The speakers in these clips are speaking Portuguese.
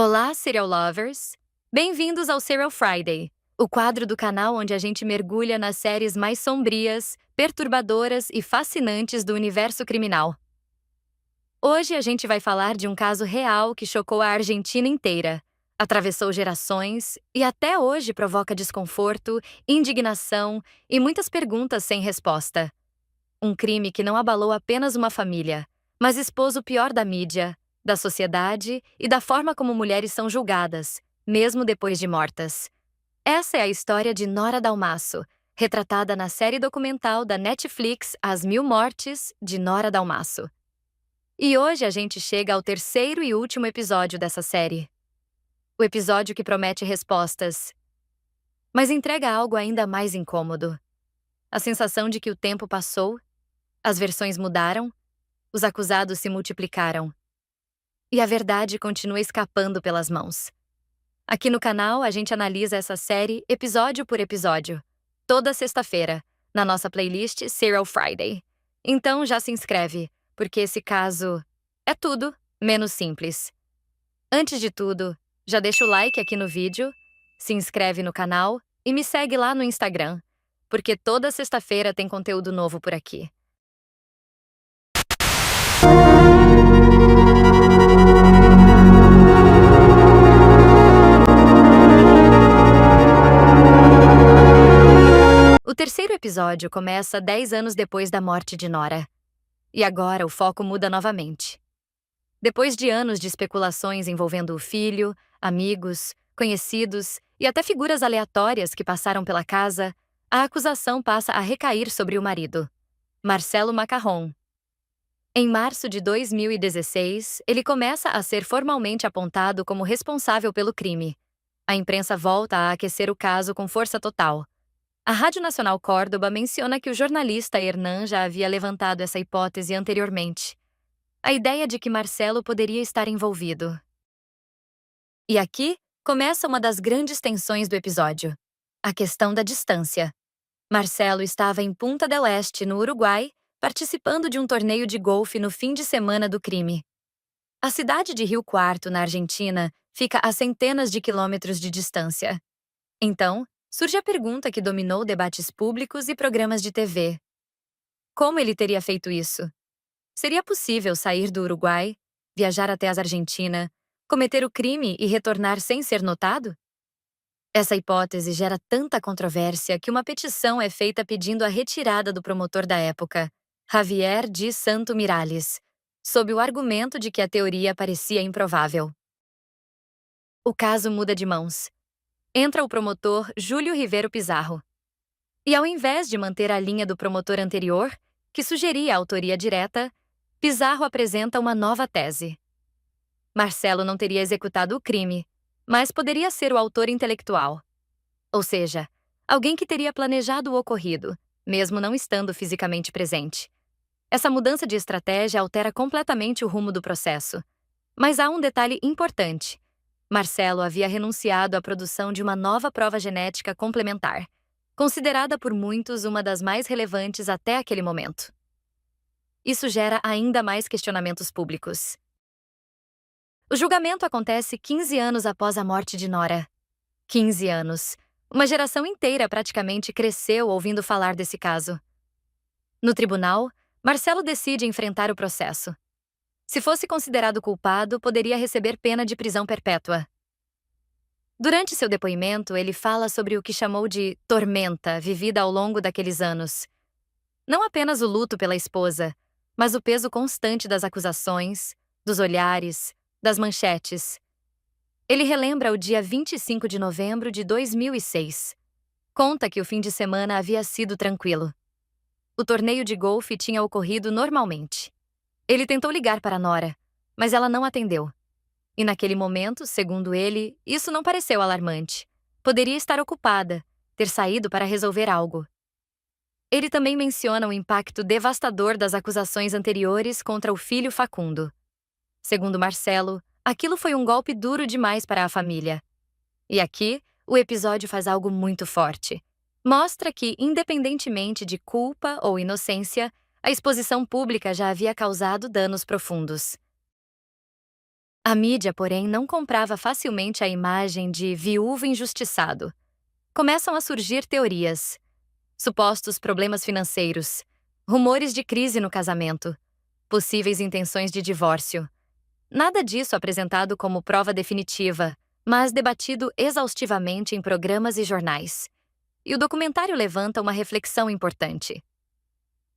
Olá, Serial Lovers! Bem-vindos ao Serial Friday, o quadro do canal onde a gente mergulha nas séries mais sombrias, perturbadoras e fascinantes do universo criminal. Hoje a gente vai falar de um caso real que chocou a Argentina inteira, atravessou gerações e até hoje provoca desconforto, indignação e muitas perguntas sem resposta. Um crime que não abalou apenas uma família, mas expôs o pior da mídia, da sociedade e da forma como mulheres são julgadas, mesmo depois de mortas. Essa é a história de Nora Dalmasso, retratada na série documental da Netflix As Mil Mortes de Nora Dalmasso. E hoje a gente chega ao terceiro e último episódio dessa série. O episódio que promete respostas, mas entrega algo ainda mais incômodo. A sensação de que o tempo passou, as versões mudaram, os acusados se multiplicaram. E a verdade continua escapando pelas mãos. Aqui no canal, a gente analisa essa série episódio por episódio, toda sexta-feira, na nossa playlist Serial Friday. Então já se inscreve, porque esse caso é tudo menos simples. Antes de tudo, já deixa o like aqui no vídeo, se inscreve no canal e me segue lá no Instagram, porque toda sexta-feira tem conteúdo novo por aqui. O terceiro episódio começa 10 anos depois da morte de Nora. E agora o foco muda novamente. Depois de anos de especulações envolvendo o filho, amigos, conhecidos e até figuras aleatórias que passaram pela casa, a acusação passa a recair sobre o marido, Marcelo Macarrón. Em março de 2016, ele começa a ser formalmente apontado como responsável pelo crime. A imprensa volta a aquecer o caso com força total. A Rádio Nacional Córdoba menciona que o jornalista Hernán já havia levantado essa hipótese anteriormente. A ideia de que Marcelo poderia estar envolvido. E aqui começa uma das grandes tensões do episódio: a questão da distância. Marcelo estava em Punta del Este, no Uruguai, participando de um torneio de golfe no fim de semana do crime. A cidade de Rio Quarto, na Argentina, fica a centenas de quilômetros de distância. Então, surge a pergunta que dominou debates públicos e programas de TV. Como ele teria feito isso? Seria possível sair do Uruguai, viajar até a Argentina, cometer o crime e retornar sem ser notado? Essa hipótese gera tanta controvérsia que uma petição é feita pedindo a retirada do promotor da época, Javier de Santo Miralles, sob o argumento de que a teoria parecia improvável. O caso muda de mãos. Entra o promotor Júlio Rivero Pizarro. E ao invés de manter a linha do promotor anterior, que sugeria a autoria direta, Pizarro apresenta uma nova tese. Marcelo não teria executado o crime, mas poderia ser o autor intelectual. Ou seja, alguém que teria planejado o ocorrido, mesmo não estando fisicamente presente. Essa mudança de estratégia altera completamente o rumo do processo. Mas há um detalhe importante. Marcelo havia renunciado à produção de uma nova prova genética complementar, considerada por muitos uma das mais relevantes até aquele momento. Isso gera ainda mais questionamentos públicos. O julgamento acontece 15 anos após a morte de Nora. 15 anos. Uma geração inteira praticamente cresceu ouvindo falar desse caso. No tribunal, Marcelo decide enfrentar o processo. Se fosse considerado culpado, poderia receber pena de prisão perpétua. Durante seu depoimento, ele fala sobre o que chamou de tormenta vivida ao longo daqueles anos. Não apenas o luto pela esposa, mas o peso constante das acusações, dos olhares, das manchetes. Ele relembra o dia 25 de novembro de 2006. Conta que o fim de semana havia sido tranquilo. O torneio de golfe tinha ocorrido normalmente. Ele tentou ligar para Nora, mas ela não atendeu. E naquele momento, segundo ele, isso não pareceu alarmante. Poderia estar ocupada, ter saído para resolver algo. Ele também menciona o impacto devastador das acusações anteriores contra o filho Facundo. Segundo Marcelo, aquilo foi um golpe duro demais para a família. E aqui, o episódio faz algo muito forte. Mostra que, independentemente de culpa ou inocência, a exposição pública já havia causado danos profundos. A mídia, porém, não comprava facilmente a imagem de viúvo injustiçado. Começam a surgir teorias, supostos problemas financeiros, rumores de crise no casamento, possíveis intenções de divórcio. Nada disso apresentado como prova definitiva, mas debatido exaustivamente em programas e jornais. E o documentário levanta uma reflexão importante.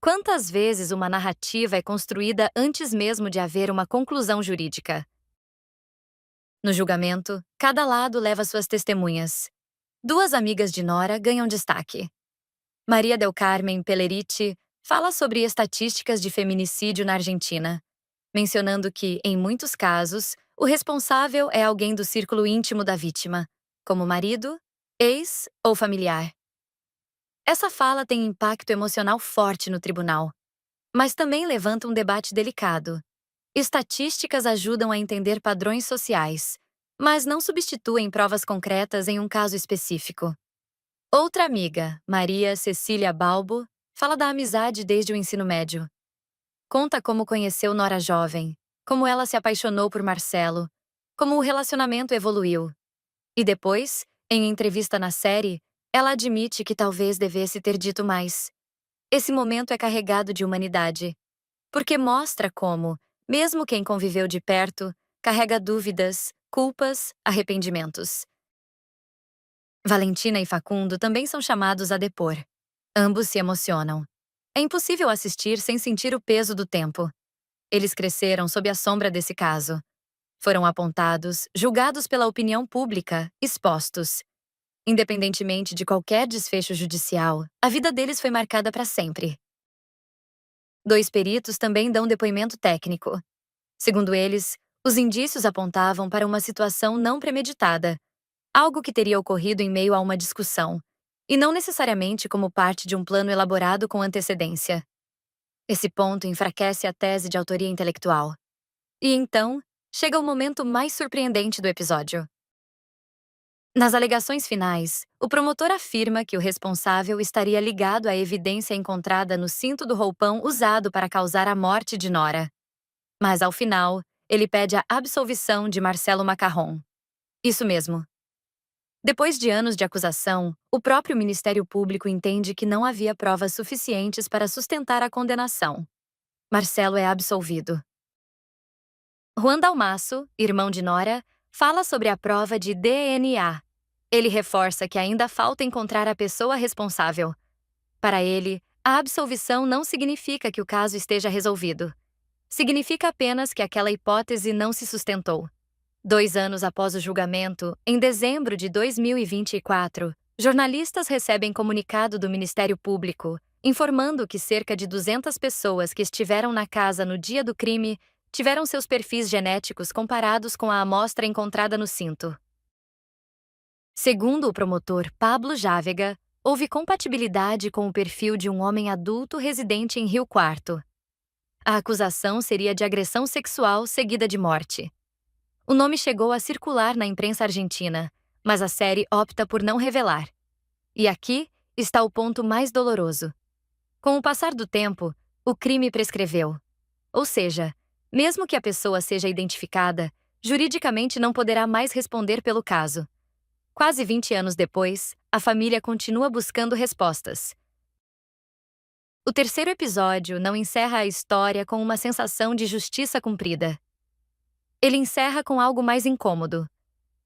Quantas vezes uma narrativa é construída antes mesmo de haver uma conclusão jurídica? No julgamento, cada lado leva suas testemunhas. Duas amigas de Nora ganham destaque. Maria del Carmen Pelleriti fala sobre estatísticas de feminicídio na Argentina, mencionando que, em muitos casos, o responsável é alguém do círculo íntimo da vítima, como marido, ex ou familiar. Essa fala tem impacto emocional forte no tribunal, mas também levanta um debate delicado. Estatísticas ajudam a entender padrões sociais, mas não substituem provas concretas em um caso específico. Outra amiga, Maria Cecília Balbo, fala da amizade desde o ensino médio. Conta como conheceu Nora jovem, como ela se apaixonou por Marcelo, como o relacionamento evoluiu. E depois, em entrevista na série, ela admite que talvez devesse ter dito mais. Esse momento é carregado de humanidade, porque mostra como, mesmo quem conviveu de perto, carrega dúvidas, culpas, arrependimentos. Valentina e Facundo também são chamados a depor. Ambos se emocionam. É impossível assistir sem sentir o peso do tempo. Eles cresceram sob a sombra desse caso. Foram apontados, julgados pela opinião pública, expostos. Independentemente de qualquer desfecho judicial, a vida deles foi marcada para sempre. Dois peritos também dão depoimento técnico. Segundo eles, os indícios apontavam para uma situação não premeditada, algo que teria ocorrido em meio a uma discussão, e não necessariamente como parte de um plano elaborado com antecedência. Esse ponto enfraquece a tese de autoria intelectual. E então, chega o momento mais surpreendente do episódio. Nas alegações finais, o promotor afirma que o responsável estaria ligado à evidência encontrada no cinto do roupão usado para causar a morte de Nora. Mas, ao final, ele pede a absolvição de Marcelo Macarrón. Isso mesmo. Depois de anos de acusação, o próprio Ministério Público entende que não havia provas suficientes para sustentar a condenação. Marcelo é absolvido. Juan Dalmasso, irmão de Nora, fala sobre a prova de DNA. Ele reforça que ainda falta encontrar a pessoa responsável. Para ele, a absolvição não significa que o caso esteja resolvido. Significa apenas que aquela hipótese não se sustentou. 2 anos após o julgamento, em dezembro de 2024, jornalistas recebem comunicado do Ministério Público informando que cerca de 200 pessoas que estiveram na casa no dia do crime tiveram seus perfis genéticos comparados com a amostra encontrada no cinto. Segundo o promotor Pablo Jávega, houve compatibilidade com o perfil de um homem adulto residente em Rio Quarto. A acusação seria de agressão sexual seguida de morte. O nome chegou a circular na imprensa argentina, mas a série opta por não revelar. E aqui está o ponto mais doloroso. Com o passar do tempo, o crime prescreveu. Ou seja, mesmo que a pessoa seja identificada, juridicamente não poderá mais responder pelo caso. Quase 20 anos depois, a família continua buscando respostas. O terceiro episódio não encerra a história com uma sensação de justiça cumprida. Ele encerra com algo mais incômodo.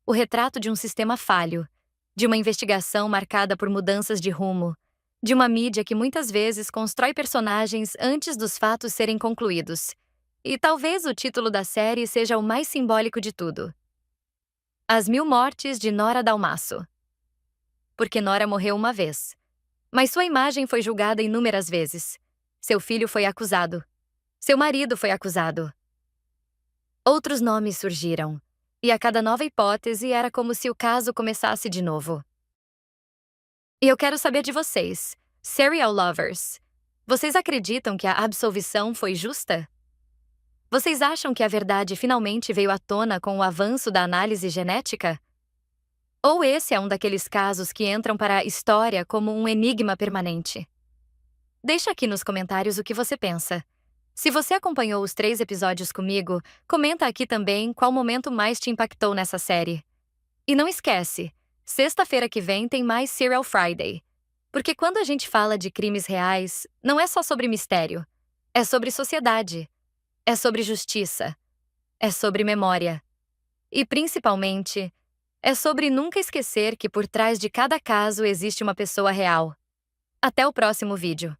O retrato de um sistema falho, de uma investigação marcada por mudanças de rumo, de uma mídia que muitas vezes constrói personagens antes dos fatos serem concluídos. E talvez o título da série seja o mais simbólico de tudo. As 1000 mortes de Nora Dalmasso. Porque Nora morreu uma vez. Mas sua imagem foi julgada inúmeras vezes. Seu filho foi acusado. Seu marido foi acusado. Outros nomes surgiram, e a cada nova hipótese era como se o caso começasse de novo. E eu quero saber de vocês, serial lovers. Vocês acreditam que a absolvição foi justa? Vocês acham que a verdade finalmente veio à tona com o avanço da análise genética? Ou esse é um daqueles casos que entram para a história como um enigma permanente? Deixa aqui nos comentários o que você pensa. Se você acompanhou os 3 episódios comigo, comenta aqui também qual momento mais te impactou nessa série. E não esquece, sexta-feira que vem tem mais Serial Friday. Porque quando a gente fala de crimes reais, não é só sobre mistério. É sobre sociedade. É sobre justiça. É sobre memória. E, principalmente, é sobre nunca esquecer que por trás de cada caso existe uma pessoa real. Até o próximo vídeo.